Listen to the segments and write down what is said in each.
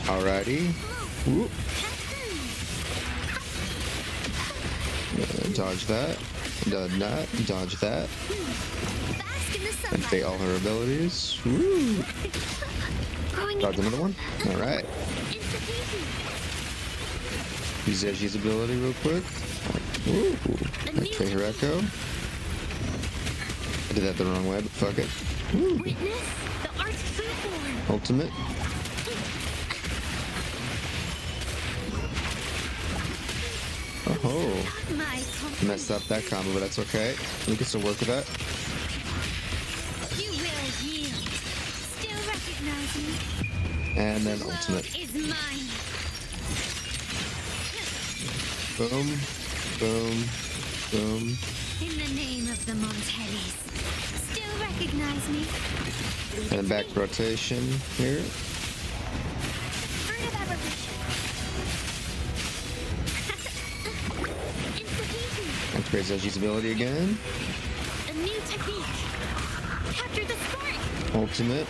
Alrighty. Whoop. Dodge that. Dodge that. Dodge that. Activate all her abilities. Woo. Dodge another one. Alright. Use Edgy's ability real quick. Ooh. Activate her echo. I did that the wrong way, but fuck it. Woo. Ultimate. Oh, messed up that combo, but that's okay. We can still work with that. You will yield. Still recognize me. And then ultimate. Is mine. Boom, boom, boom. In the name of the Montellis. Still recognize me. And then back rotation here. Fruit of evolution. Activates Edgy's ability again. A new technique. Capture the spark. Ultimate.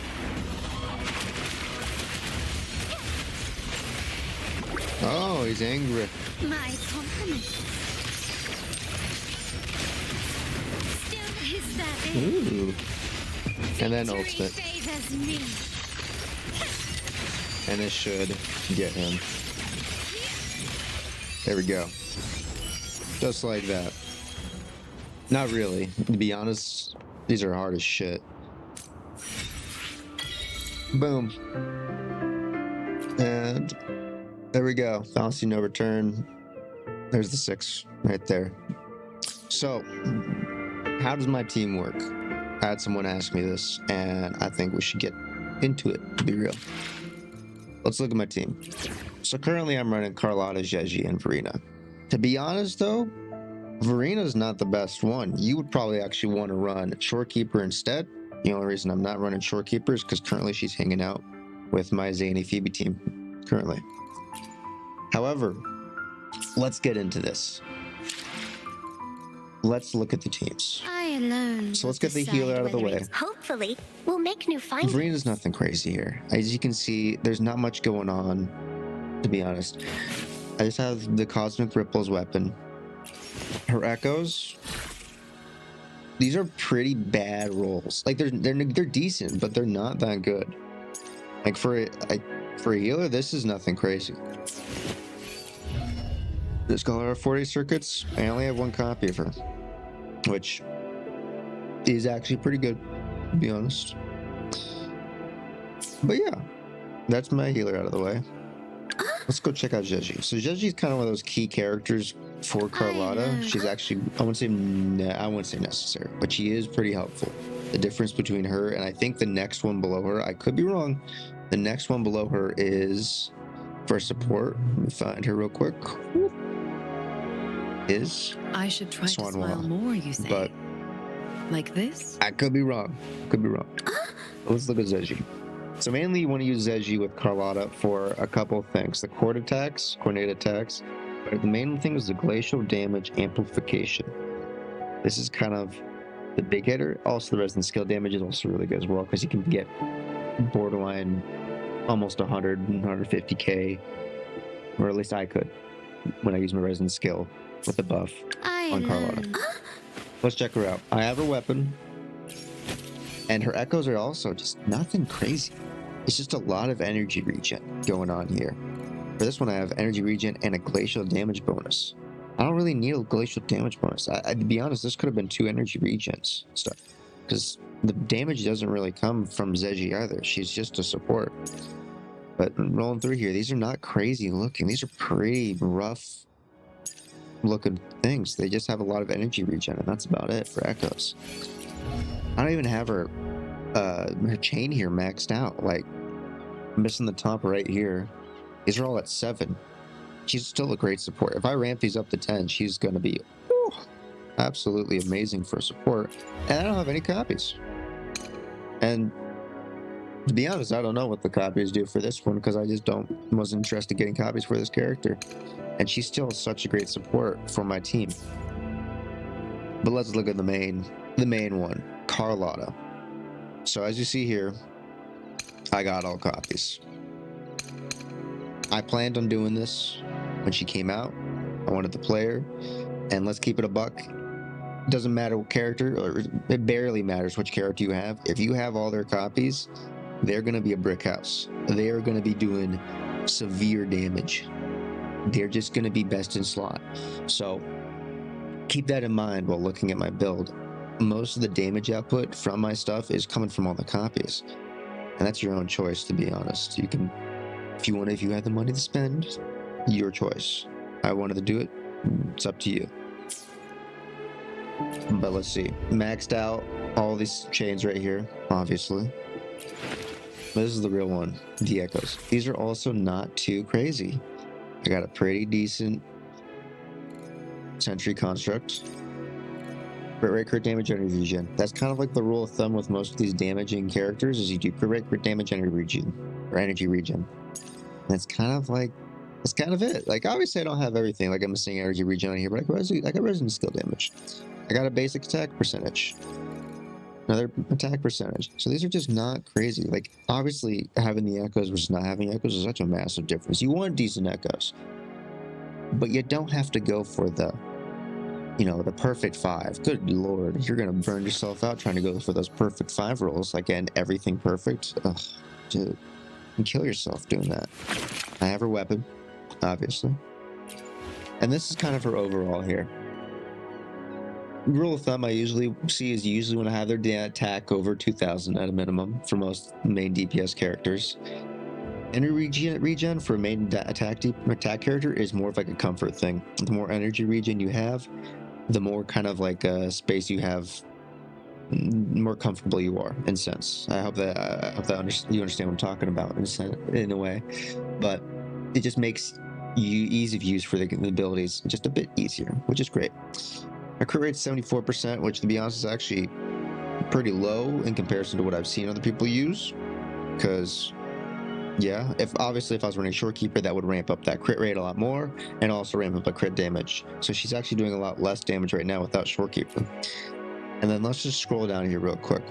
Oh, he's angry. My compliment. Still is that it? Ooh. And then Victory ultimate. favors me. And this should get him. There we go. Just like that. Not really. To be honest, these are hard as shit. Boom. And there we go. Fallacy no return. There's the 6 right there. So, how does my team work? I had someone ask me this, and I think we should get into it, to be real. Let's look at my team. So currently I'm running Carlotta, Zezhi, and Verena. To be honest though, Verena's not the best one. You would probably actually want to run Shorekeeper instead. The only reason I'm not running Shorekeeper is because currently she's hanging out with my Zany Phoebe team, currently. However, let's get into this. Let's look at the teams. I alone. So let's get the healer out of the way. Hopefully, we'll make new finds. Verena's nothing crazy here. As you can see, there's not much going on, to be honest. I just have the Cosmic Ripples weapon. Her echoes. These are pretty bad rolls. Like they're decent, but they're not that good. Like for a healer, this is nothing crazy. Let's call her 40 circuits. I only have one copy of her, which is actually pretty good, to be honest. But yeah, that's my healer out of the way. Let's go check out Zezhi. So Zezhi's kind of one of those key characters for Carlotta. She's actually, I wouldn't say necessary, but she is pretty helpful. The difference between her and I think the next one below her, I could be wrong. The next one below her is for support. Let me find her real quick. I should try to smile WuWa. more, you say? But like this? I could be wrong. Could be wrong. Let's look at Zezhi. So mainly you want to use Zezhi with Carlotta for a couple of things. The coordinate attacks. But the main thing is the glacial damage amplification. This is kind of the big hitter. Also the resident skill damage is also really good as well because you can get borderline almost 100, 150k. Or at least I could when I use my resident skill with the buff on Carlotta. Let's check her out. I have her weapon. And her echoes are also just nothing crazy. It's just a lot of energy regen going on here. For this one, I have energy regen and a glacial damage bonus. I don't really need a glacial damage bonus. To be honest, this could have been 2 energy regens stuff. Because the damage doesn't really come from Zezhi either. She's just a support. But rolling through here, these are not crazy looking. These are pretty rough looking things. They just have a lot of energy regen, and that's about it for echoes. I don't even have her chain here maxed out. Like, I'm missing the top right here. These are all at 7. She's still a great support. If I ramp these up to 10, she's going to be absolutely amazing for support. And I don't have any copies. And to be honest, I don't know what the copies do for this one because I just wasn't interested in getting copies for this character. And she's still such a great support for my team. But let's look at the main one, Carlotta. So as you see here, I got all copies. I planned on doing this when she came out. I wanted to play her, and let's keep it a buck. Doesn't matter what character, or it barely matters which character you have. If you have all their copies, they're gonna be a brick house. They are gonna be doing severe damage. They're just gonna be best in slot. So keep that in mind while looking at my build. Most of the damage output from my stuff is coming from all the copies, and that's your own choice, to be honest. You can, if you have the money to spend, your choice. I wanted to do it, it's up to you. But let's see, maxed out all these chains right here, obviously. This is the real one, the echoes. These are also not too crazy. I got a pretty decent sentry construct. Crit rate, crit damage, energy regen. That's kind of like the rule of thumb with most of these damaging characters, is you do crit rate, crit damage, energy regen. That's kind of like, that's kind of it. Like, obviously I don't have everything. Like, I'm missing energy regen on here, but I got resin skill damage. I got a basic attack percentage. Another attack percentage. So these are just not crazy. Like, obviously having the echoes versus not having echoes is such a massive difference. You want decent echoes, but you don't have to go for the, you know, the perfect 5. Good lord, you're gonna burn yourself out trying to go for those perfect 5 rolls. Again, everything perfect. Ugh, dude, you kill yourself doing that. I have her weapon, obviously, and this is kind of her overall here. Rule of thumb I usually see is usually when I have their attack over 2,000 at a minimum for most main DPS characters. Energy regen for a main attack character is more of like a comfort thing. The more energy regen you have, the more kind of like space you have, more comfortable you are in a sense. I hope that you understand what I'm talking about in a way, but it just makes you ease of use for the abilities just a bit easier, which is great. My crit rate's 74%, which to be honest is actually pretty low in comparison to what I've seen other people use. Because, yeah, if I was running Shorekeeper, that would ramp up that crit rate a lot more and also ramp up the crit damage. So she's actually doing a lot less damage right now without Shorekeeper. And then let's just scroll down here real quick.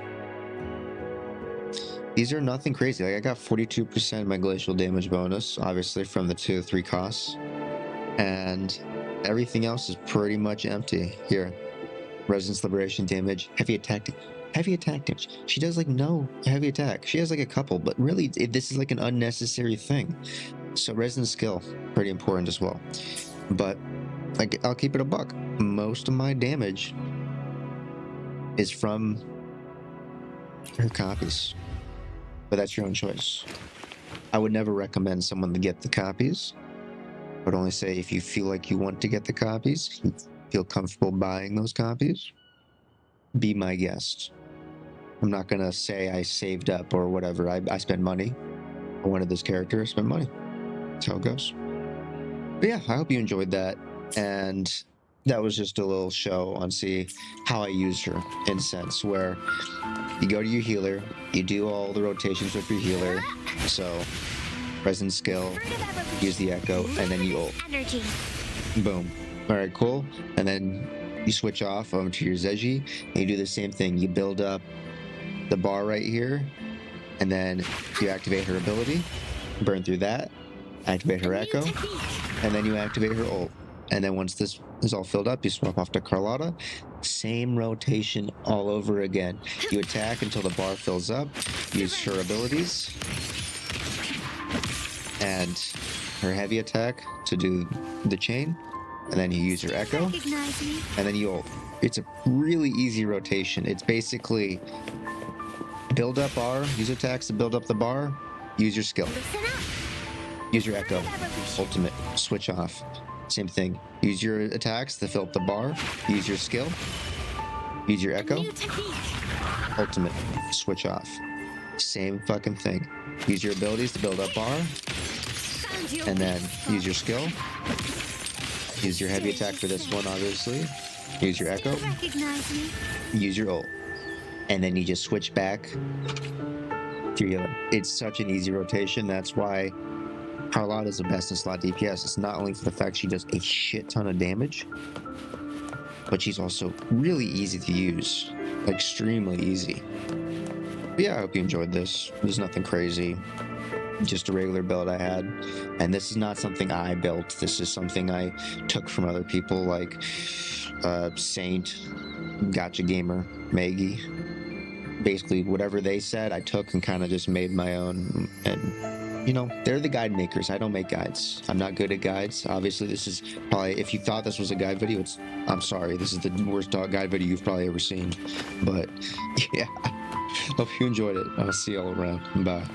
These are nothing crazy. Like, I got 42% my glacial damage bonus, obviously from the 2 to 3 costs. And everything else is pretty much empty here. Resonance liberation damage, heavy attack damage. She does like no heavy attack. She has like a couple, but really this is like an unnecessary thing. So resonance skill, pretty important as well. But like, I'll keep it a buck. Most of my damage is from her copies, but that's your own choice. I would never recommend someone to get the copies. I would only say if you feel like you want to get the copies, you feel comfortable buying those copies, be my guest. I'm not gonna say I saved up or whatever. I spend money. I wanted this character, I spend money. That's how it goes. But yeah, I hope you enjoyed that. And that was just a little show on see how I use her in a sense where you go to your healer, you do all the rotations with your healer. So presence skill, use the echo, and then you ult. Energy. Boom. All right, cool. And then you switch off over to your Zeji, and you do the same thing. You build up the bar right here, and then you activate her ability, burn through that, activate her echo, and then you activate her ult. And then once this is all filled up, you swap off to Carlotta. Same rotation all over again. You attack until the bar fills up, use her abilities, and her heavy attack to do the chain, and then you use your echo, and then you ult. It's a really easy rotation. It's basically build up bar, use attacks to build up the bar, use your skill, use your echo, ultimate, switch off. Same thing. Use your attacks to fill up the bar, use your skill, use your echo, ultimate, switch off. Same fucking thing. Use your abilities to build up bar, and then use your skill, use your heavy attack for this one, obviously, use your echo, use your ult, and then you just switch back to your healer. It's such an easy rotation. That's why Carlotta is the best in slot DPS. It's not only for the fact she does a shit ton of damage, but she's also really easy to use, extremely easy. But yeah, I hope you enjoyed this. There's nothing crazy. just a regular build I had. And this is not something I built. This is something I took from other people like Saint, Gotcha Gamer, Maggie. Basically, whatever they said, I took and kind of just made my own. And, you know, they're the guide makers. I don't make guides. I'm not good at guides. Obviously, this is probably, if you thought this was a guide video, I'm sorry. This is the worst dog guide video you've probably ever seen. But, yeah. Hope you enjoyed it. I'll see you all around. Bye.